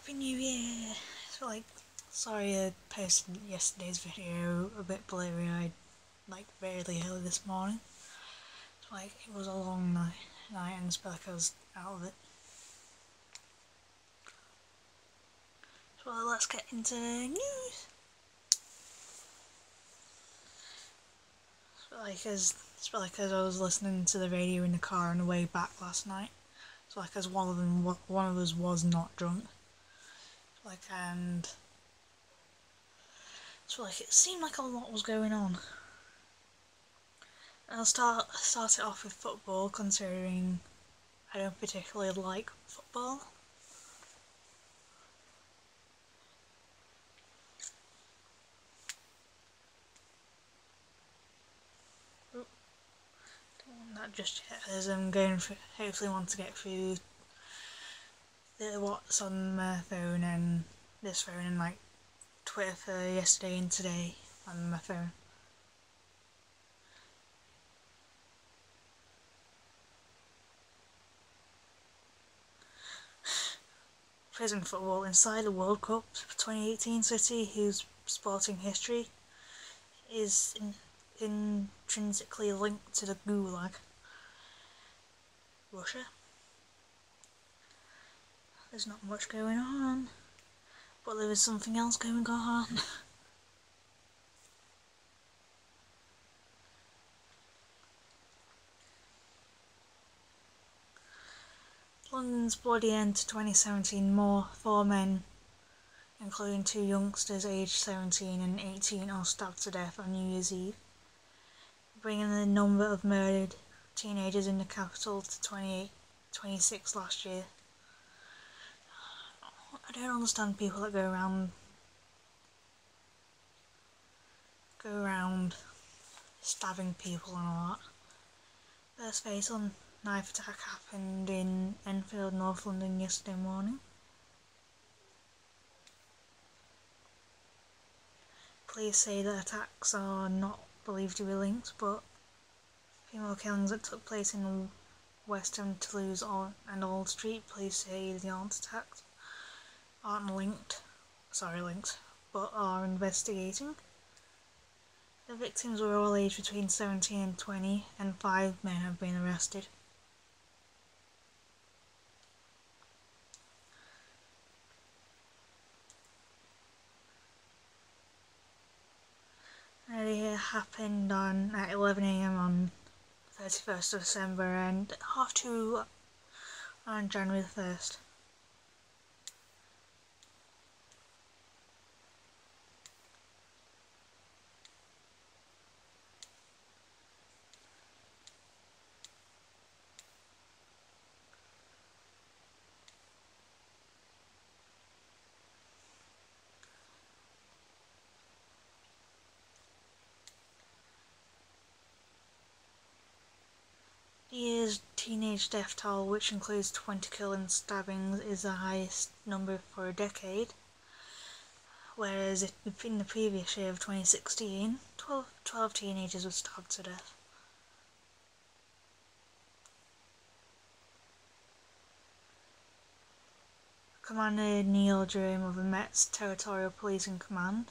Happy New Year! Sorry I posted yesterday's video a bit blurry-eyed, really early this morning. It was a long night and it's I was out of it. So let's get into the news. It's because I was listening to the radio in the car on the way back last night. Because one of us was not drunk. It seemed like a lot was going on. I'll start it off with football, considering I don't particularly like football. Don't want that just yet, as I'm hopefully want to get through what's on my phone and this phone and Twitter for yesterday and today on my phone. Prison football inside the World Cup 2018 City, whose sporting history is intrinsically linked to the Gulag. Russia. There's not much going on, but there is something else going on. London's bloody end to 2017, four men, including two youngsters aged 17 and 18, are stabbed to death on New Year's Eve, bringing the number of murdered teenagers in the capital to 26 last year. I don't understand people that go around stabbing people and all that. First fatal knife attack happened in Enfield, North London yesterday morning. Police say the attacks are not believed to be linked, but female killings that took place in West End, Toulouse and Old Street, police say the attacks aren't linked, but are investigating. The victims were all aged between 17 and 20, and 5 men have been arrested. It happened at 11 AM on 31st of December and 2:30 on January the 1st. The year's teenage death toll, which includes 20 killings and stabbings, is the highest number for a decade, whereas in the previous year of 2016, 12 teenagers were stabbed to death. Commander Neil Jerome of the Met's Territorial Policing Command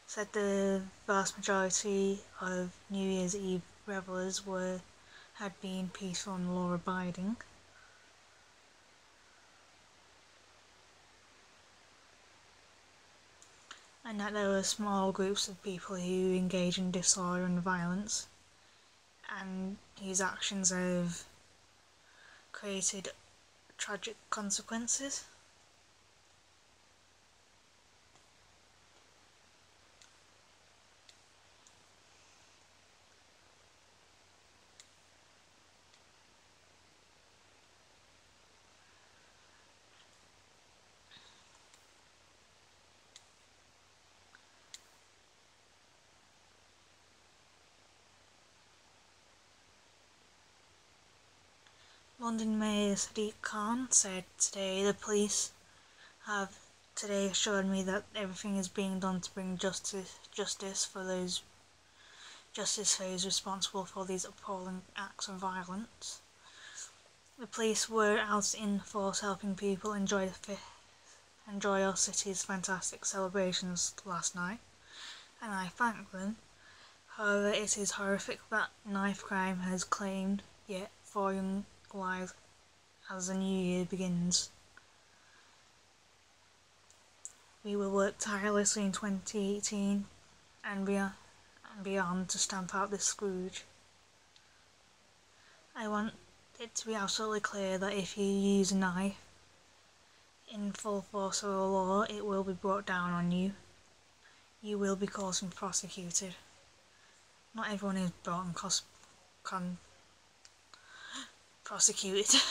said the vast majority of New Year's Eve revellers had been peaceful and law-abiding. And that there were small groups of people who engage in disorder and violence, and whose actions have created tragic consequences. London Mayor Sadiq Khan said today, "The police have today assured me that everything is being done to bring justice for those responsible for these appalling acts of violence. The police were out in force helping people enjoy the 5th enjoy our city's fantastic celebrations last night, and I thank them. However, it is horrific that knife crime has claimed yet 4 young lives as the new year begins. We will work tirelessly in 2018 and beyond to stamp out this scourge. I want it to be absolutely clear that if you use a knife in full force of the law, it will be brought down on you. You will be caught and prosecuted. Not everyone is brought and prosecuted.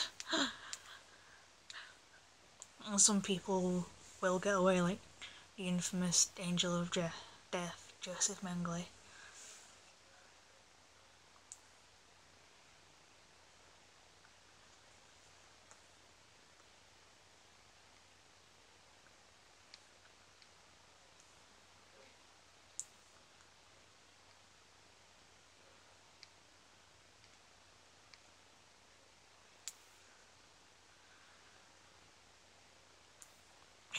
And some people will get away, like the infamous Angel of Death, Joseph Mengele.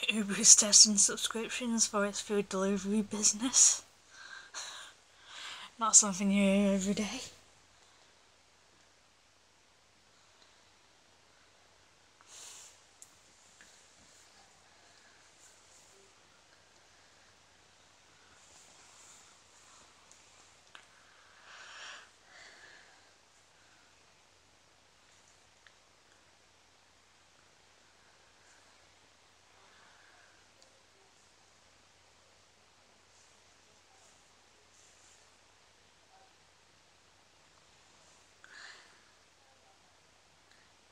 Uber is testing subscriptions for its food delivery business. Not something you hear every day.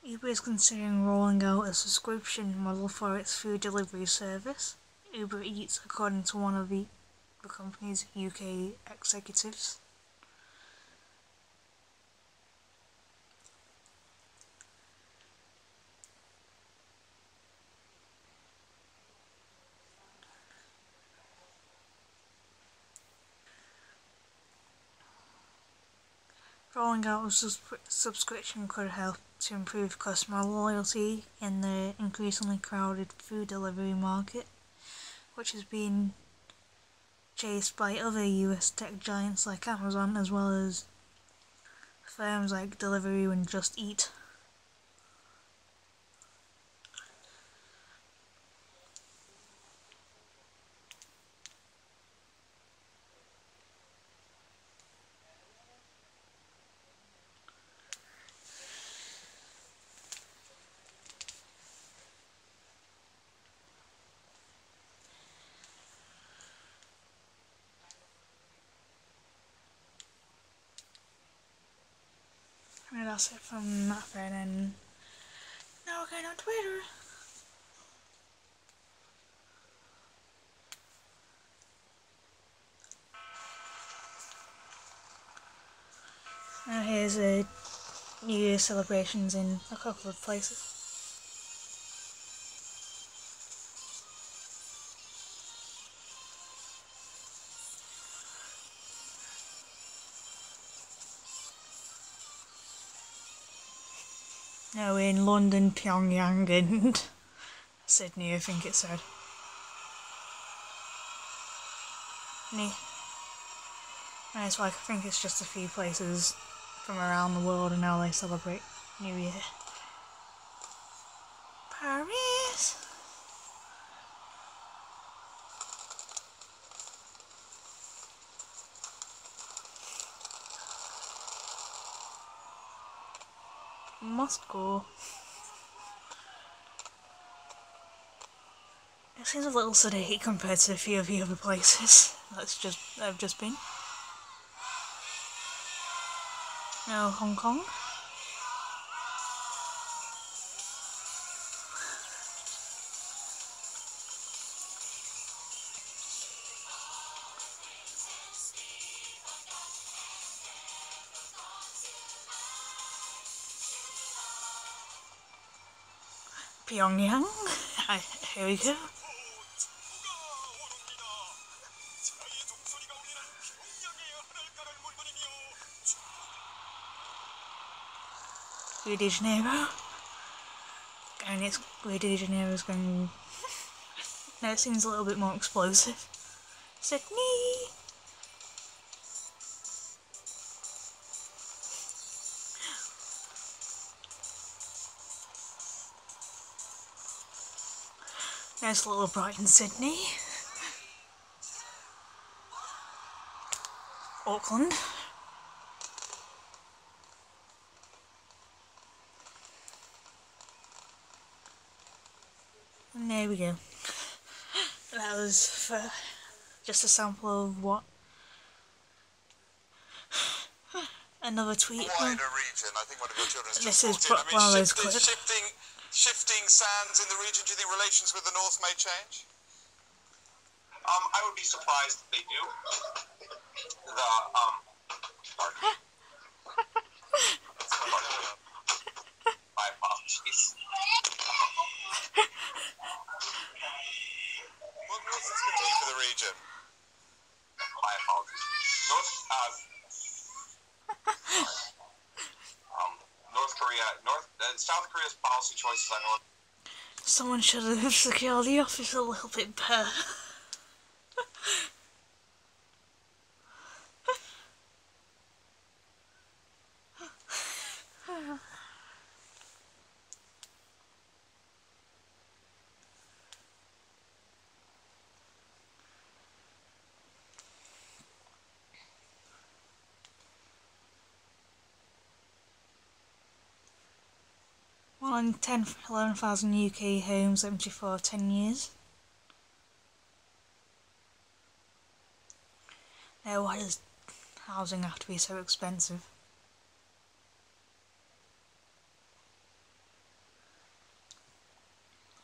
Uber is considering rolling out a subscription model for its food delivery service, Uber Eats, according to one of the company's UK executives. Rolling out a subscription could help to improve customer loyalty in the increasingly crowded food delivery market, which has been chased by other US tech giants like Amazon, as well as firms like Deliveroo and Just Eat. And that's it from that thread, and now we're going on Twitter. Now here's New Year celebrations in a couple of places. Now in London, Pyongyang and Sydney, I think it said. And it's like, I think it's just a few places from around the world and now they celebrate New Year. Paris! Moscow. It seems a little sedate compared to a few of the other places I've just been. Now Hong Kong. Pyongyang. Here we go. Rio de Janeiro. And it's Rio de Janeiro is going Now it seems a little bit more explosive. Sydney! Nice little Brighton, Sydney. Auckland. And there we go. That was for just a sample of what another tweet from. Region. I think one of your children has This just is walked in. one of those clips. Shifting sands in the region. Do you think relations with the North may change? I would be surprised if they do. Pardon. My apologies. What's this going to mean for the region? My apologies. South Korea's policy choices on North. Someone should have secured the office a little bit better. Well, in 11,000 UK homes empty for 10 years. Now, why does housing have to be so expensive?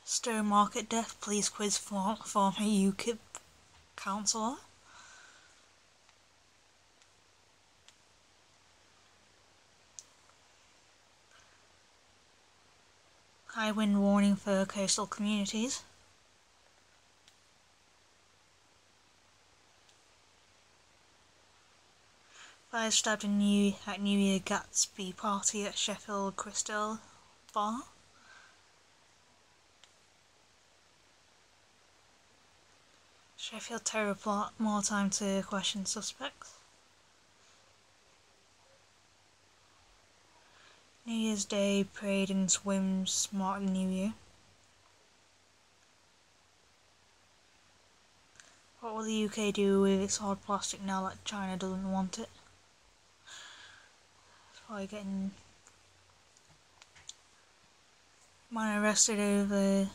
Stowmarket death, please quiz former UKIP councillor. High wind warning for coastal communities. Five stabbed at New Year Gatsby party at Sheffield Crystal Bar. Sheffield terror plot, more time to question suspects. New Year's Day parade and swims mark the New Year. What will the UK do with its hard plastic now that China doesn't want it? That's probably getting man arrested over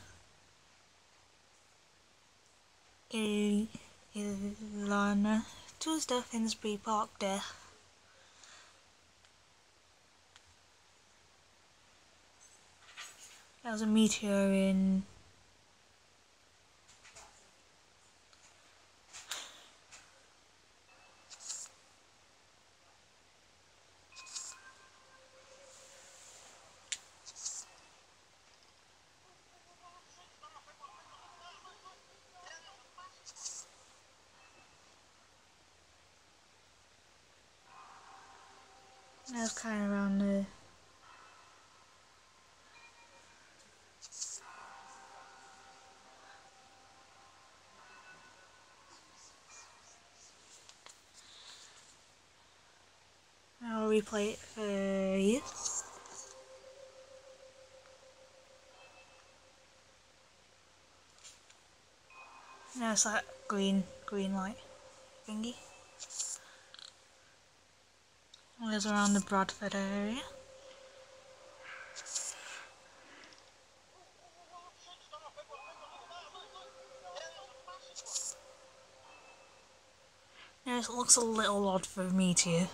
Ilana Tuesday Finsbury Park death. There was a meteor in that was kind of around there. I'll replay it for you. Now it's that green light thingy. It was around the Bradford area. Now it looks a little odd for a meteor.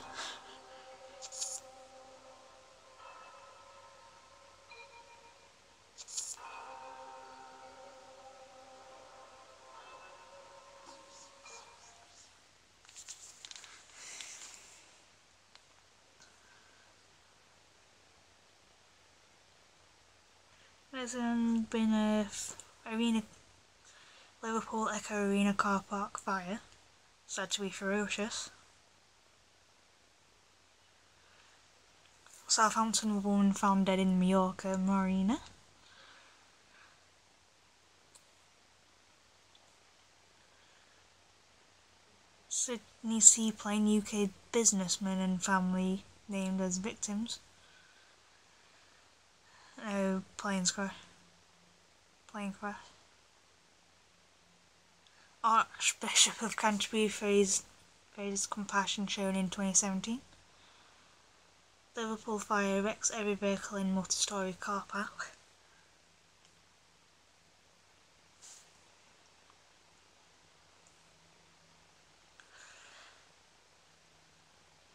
There's been a Liverpool Echo Arena car park fire, said to be ferocious. Southampton woman found dead in Mallorca Marina. Sydney seaplane UK businessman and family named as victims. Plane crash. Archbishop of Canterbury praised compassion shown in 2017. Liverpool fire wrecks every vehicle in multi-storey car park.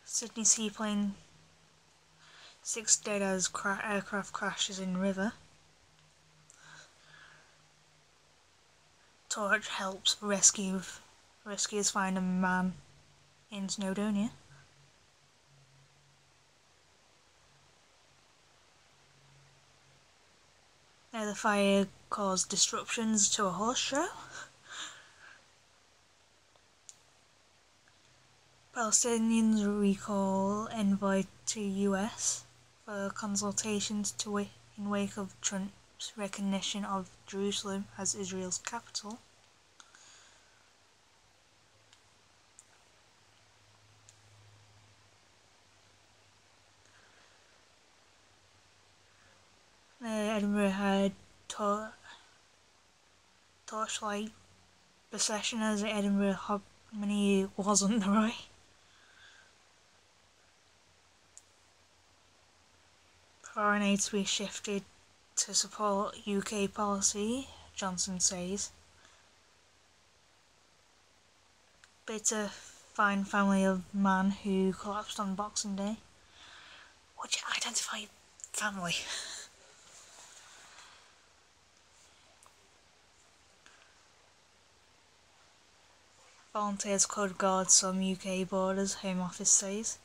Sydney seaplane, 6 dead as aircraft crashes in river. Torch helps rescuers find a man in Snowdonia. Now the fire caused disruptions to a horse show. Palestinians recall envoy to US for consultations in wake of Trump's recognition of Jerusalem as Israel's capital. Edinburgh had torchlight procession as the Edinburgh Hogmanay was underway. Foreign aid to be shifted to support UK policy, Johnson says. Bitter find family of man who collapsed on Boxing Day. Would you identify family? Volunteers could guard some UK borders, Home Office says.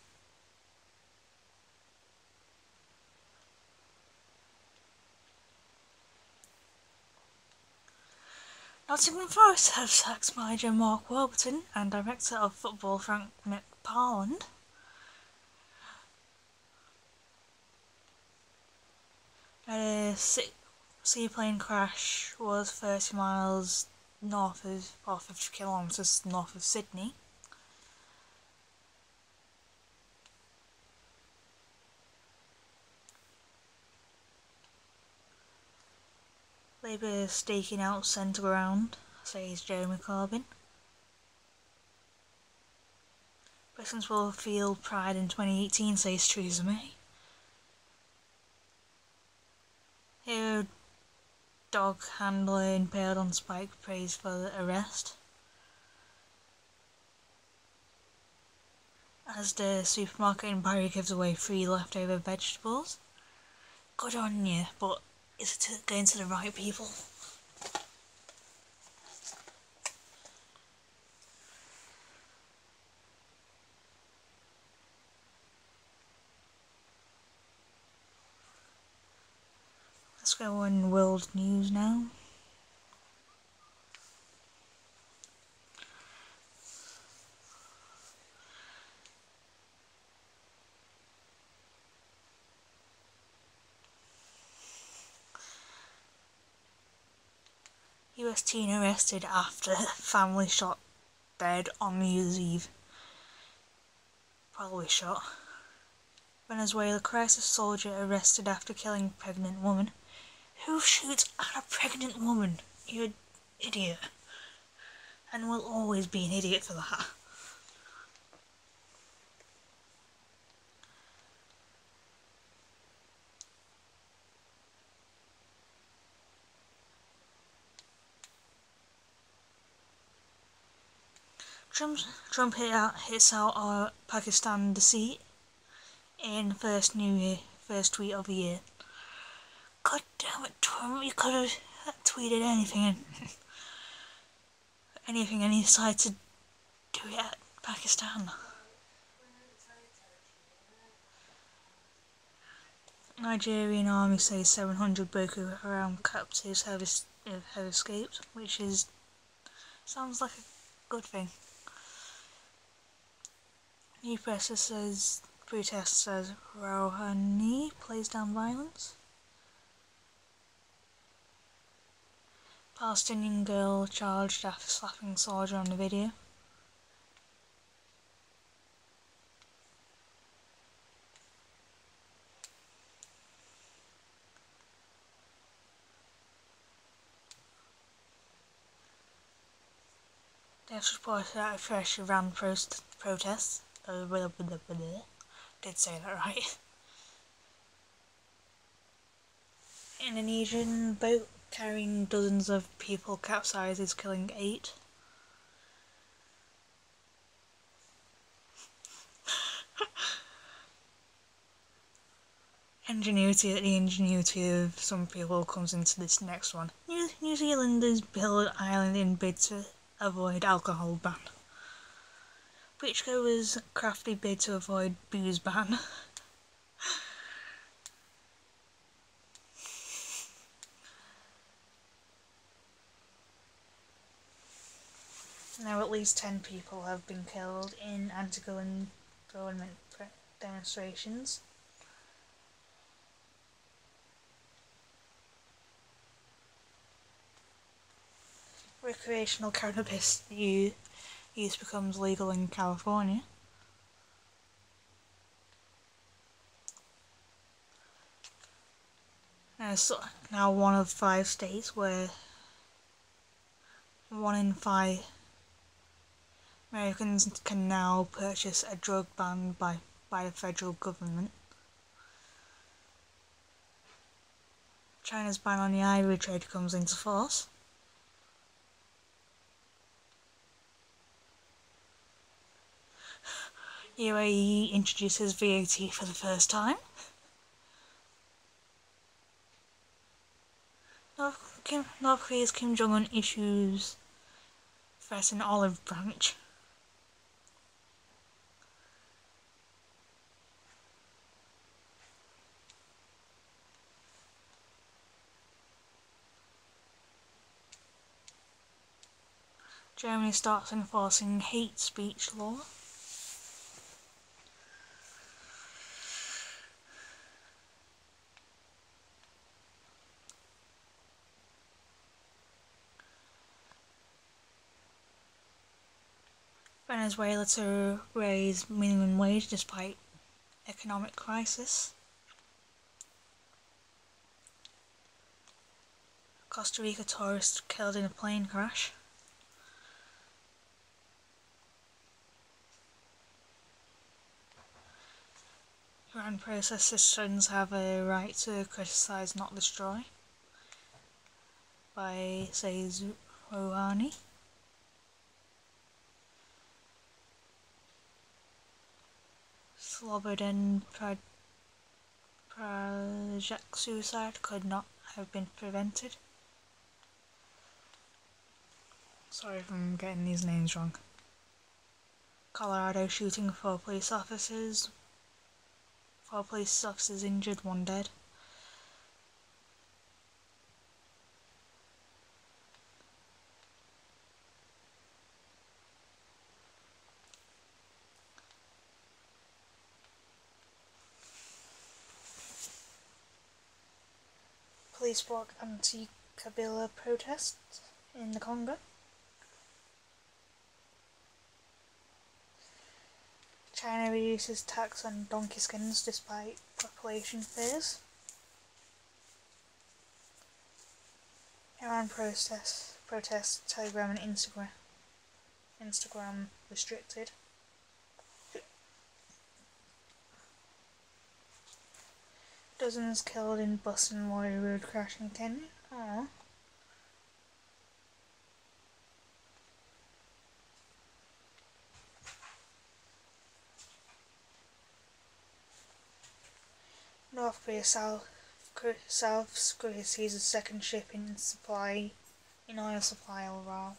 Nottingham Forest have sacked manager Mark Warburton and director of football Frank McParland. A seaplane crash was 30 miles north of, or 50 kilometres north of Sydney. Labour staking out centre ground, says Jeremy Corbyn. Britons will feel pride in 2018, says Theresa May. Here, dog handler impaled on spike praised for the arrest. As the supermarket in Barry gives away free leftover vegetables. Good on you, but is it going to the right people? Let's go on world news now. US teen arrested after family shot dead on New Year's Eve. Probably shot. Venezuela crisis soldier arrested after killing pregnant woman. Who shoots at a pregnant woman? You're an idiot. And will always be an idiot for that. Trump hits out Pakistan deceit in first tweet of the year. God damn it, Trump! You could have tweeted anything, and he decided to do it at Pakistan. Nigerian army says 700 Boko Haram captives have escaped, which sounds like a good thing. New press says protest says Rouhani plays down violence. Palestinian girl charged after slapping soldier on the video. This reported out of fresh Iran protests. Did say that right. Indonesian boat carrying dozens of people capsizes, killing 8. The ingenuity of some people comes into this next one. New Zealanders build island in bid to avoid alcohol ban. Beachgoers crafty bid to avoid booze ban. Now at least 10 people have been killed in anti-government demonstrations. Recreational cannabis use becomes legal in California. Now one of 5 states where 1 in 5 Americans can now purchase a drug banned by the federal government. China's ban on the ivory trade comes into force. UAE introduces VAT for the first time. North Korea's Kim Jong-un issues threat an olive branch. Germany starts enforcing hate speech law. Venezuela to raise minimum wage despite economic crisis. Costa Rica tourist killed in a plane crash. Iran process citizens have a right to criticise, not destroy, by says Rouhani. Slobodan Project suicide could not have been prevented. Sorry if I'm getting these names wrong. Colorado shooting 4 police officers. 4 police officers injured, 1 dead. Police block anti-Kabila protests in the Congo. China reduces tax on donkey skins despite population fears. Iran protests Telegram and Instagram restricted. Dozens killed in bus and lorry road crash in Kenya. Aww. North Korea, South Korea sees a second ship in oil supply overall.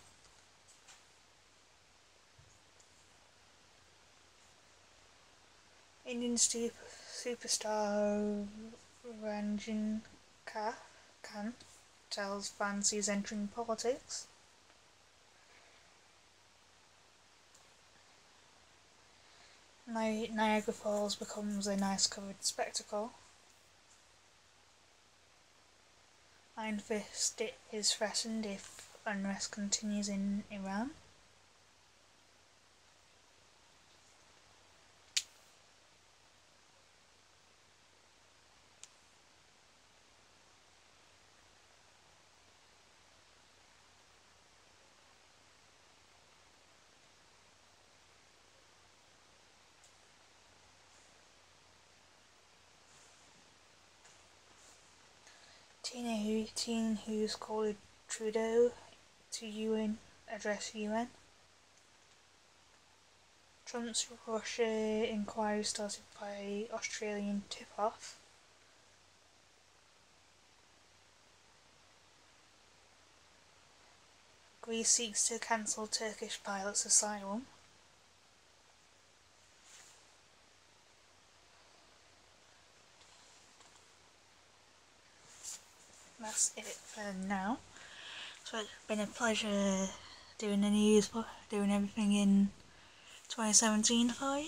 Indian superstar Ranjan Khan tells fans he's entering politics. Niagara Falls becomes an ice-covered spectacle. Iron Fist is threatened if unrest continues in Iran. Teen who's called Trudeau to UN, address UN. Trump's Russia inquiry started by Australian tip-off. Greece seeks to cancel Turkish pilot's asylum. That's it for now. So it's been a pleasure doing the news, doing everything in 2017 for you.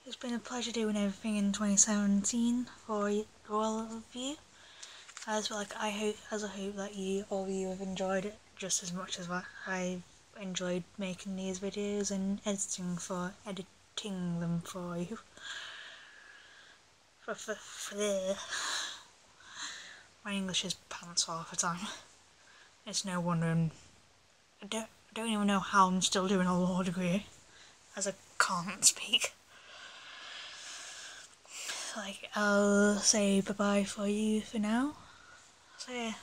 It's been a pleasure doing everything in 2017 for all of you. I hope that all of you have enjoyed it just as much as I've enjoyed making these videos and editing them for you. My English is pants half the time. It's no wonder I don't even know how I'm still doing a law degree, as I can't speak. I'll say bye-bye for you for now. So yeah.